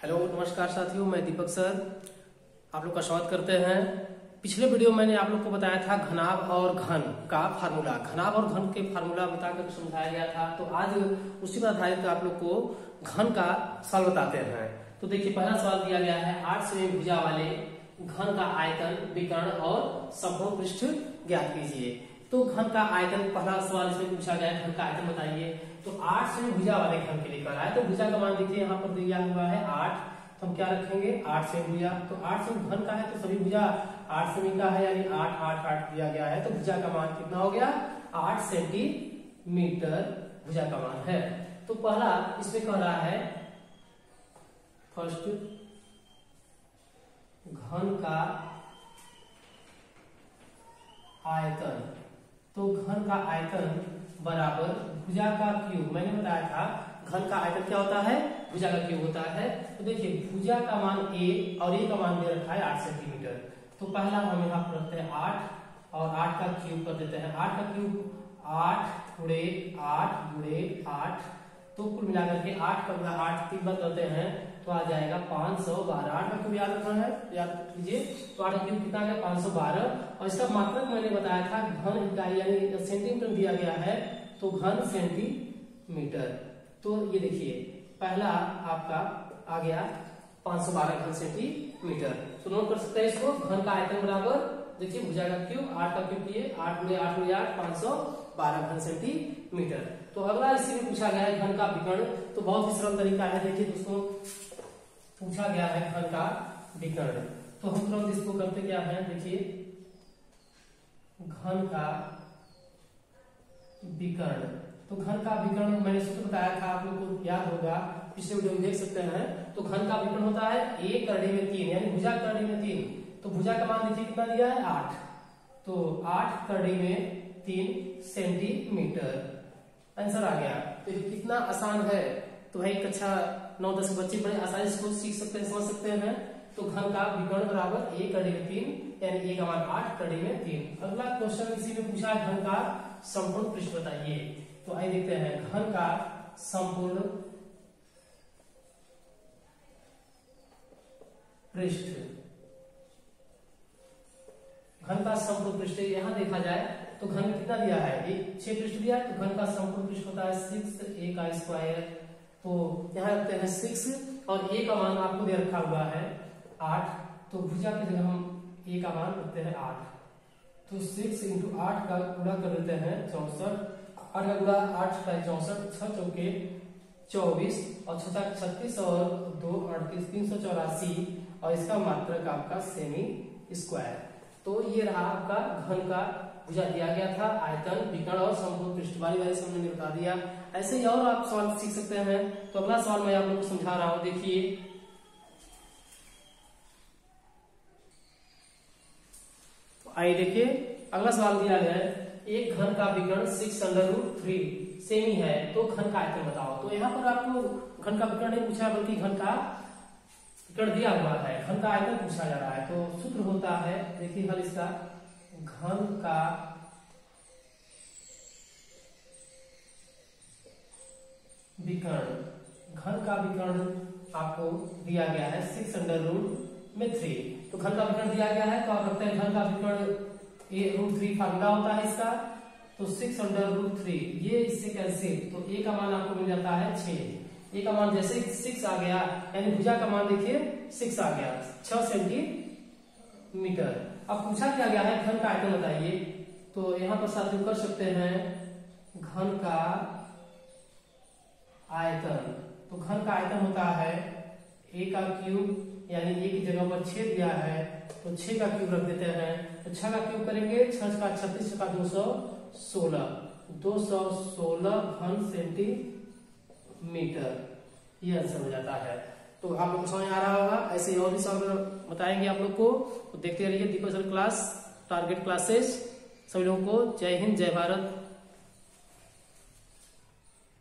Hello नमस्कार साथियों, मैं दीपक सर आप लोग का स्वागत करते हैं। पिछले वीडियो में मैंने आप लोग को बताया था घनाभ और घन का फार्मूला, घनाभ और घन के फार्मूला बताकर समझाया गया था। तो आज उसी पर आधारित आप लोग को घन का सवाल बताते हैं। तो देखिए पहला सवाल दिया गया है 8 सेमी भुजा वाले घन का आयतन, विकर्ण और समकोण पृष्ठ ज्ञात कीजिए। तो घन का आयतन, पहला सवाल इसमें पूछा गया है घन का आयतन बताइए। तो 8 सेमी भुजा वाले घन के लिए कर रहा है। तो भुजा का मान देखिए यहाँ पर दिया हुआ है 8, तो हम क्या रखेंगे 8 सेमी भुजा। तो 8 सेमी घन का है तो सभी भुजा 8 सेमी का है, यानी 8 8 8 दिया गया है। तो भुजा का मान कितना हो गया 8 सेंटीमीटर भुजा का मान है। तो पहला इसमें कह रहा है फर्स्ट घन का आयतन। तो घन का आयतन बराबर भुजा का क्यूब। मैंने बताया था घन का आयतन क्या होता है, भुजा का क्यूब होता है। तो देखिए भुजा का मान a और a का मान दे रखा है 8 सेंटीमीटर। तो पहला हम यहाँ पर रखते हैं 8 और 8 का क्यूब कर देते हैं। 8 का क्यूब 8 गुणे 8 गुणे 8, तो कुल मिलाकर के 8 का गुणा 8 3 बार करते हैं तो आ जाएगा 512। 8 का क्यूब याद रखना है, याद कीजिए। तो 8 का क्यूब कितना है 512। और इसका मात्रक मैंने बताया था घन इकाई यानी सेंटीमीटर दिया गया है, तो घन सेंटीमीटर। तो ये देखिए पहला आपका आ गया 512 घन सेंटीमीटर। तो नोट कर सकते हैं इसको। घन का आयतन बराबर देखिए भुजा का क्यूब 8 का क्यूब किए 8 गुणे 8 गुणे 8 512 घन सेंटीमीटर। तो अगला इसी में पूछा गया है घन का विकर्ण। तो बहुत ही सरल तरीका है। देखिए दोस्तों पूछा गया है घन का विकर्ण, तो हम तुरंत इसको करते क्या है, देखिए घन का विकर्ण। तो घन का विकर्ण मैंने सूत्र बताया था, आप लोग को याद होगा, पिछले वीडियो में देख सकते हैं। तो घन का विकर्ण होता है a करड़ी में 3, यानी भुजा करड़ी में 3। तो भुजा का मान देखिए कितना दिया है 8, तो 8 करड़ी में 3 सेंटीमीटर आंसर आ गया। तो ये कितना आसान है। तो भाई कक्षा 9-10 बच्चे बड़े आसानी से सीख सकते हैं, समझ सकते हैं। तो घन का विकर्ण बराबर a करड़ी में 3, यानी a का मान 8 करड़ी में 3। अगला क्वेश्चन इसी में पूछा है घन का संपूर्ण पृष्ठ बताइए। तो आइए देखते हैं घन का संपूर्ण पृष्ठ। घन का संपूर्ण पृष्ठ यहां देखा जाए तो घन कितना दिया है, 6 पृष्ठ दिया है। तो घन का संपूर्ण पृष्ठ होता है 6a का स्क्वायर। तो यहाँ रखते हैं 6 और a का मान आपको दे रखा हुआ है 8। तो भुजा की जगह हम a का मान रखते हैं 8। तो 6 × 8 का गुणा कर देते हैं 64। 8 का गुणा 8 का 64, 6 चौके 24 और 6 36 और 2 38 384। और इसका मात्रक आपका सेमी स्क्वायर। तो ये रहा आपका घन का भुजा दिया गया था, आयतन, विकर्ण और संपूर्ण पृष्ठ वाली से हमने बता दिया। ऐसे ही और आप सवाल सीख सकते हैं। तो अगला सवाल मैं आप लोग को समझा रहा हूं, देखिए तो आइए देखिए अगला सवाल दिया है एक घन का विकर्ण 6√3 सेमी है, तो घन का आयतन बताओ। तो यहाँ पर आपको घन का विकर्ण नहीं पूछा बल्कि घन का विकर्ण दिया हुआ है, घन का आयतन पूछा जा रहा है। तो सूत्र होता है देखिए हल इसका, घन का विकर्ण। घन का विकर्ण आपको दिया गया है 6√3। तो घन का विकर्ण दिया गया है तो आप रखते हैं घन का विकर्ण √3 फार्मूला होता है इसका। तो 6√3 ये इससे कैंसिल, तो a का मान आपको मिल जाता है 6। a का मान जैसे 6 आ गया, यानी भुजा का मान देखिए 6 आ गया, 6 सेंटीमीटर। अब पूछा क्या गया है घन का आयतन बताइए। तो यहाँ पर साथियों कर सकते हैं घन का आयतन। तो घन का आयतन होता है a का क्यूब, यानी a की जगह पर 6 दिया है तो 6 का क्यूब रख देते हैं। तो 6 का क्यूब करेंगे 6 का 36, 6 का 216, 216 घन सेंटीमीटर। ये आंसर हो जाता है। तो आप लोग को समझ आ रहा होगा। ऐसे ही और भी सवाल बताएंगे आप लोग को। तो देखते रहिए दीपक सर क्लास, टारगेट क्लासेस। सभी लोगों को जय हिंद, जय भारत।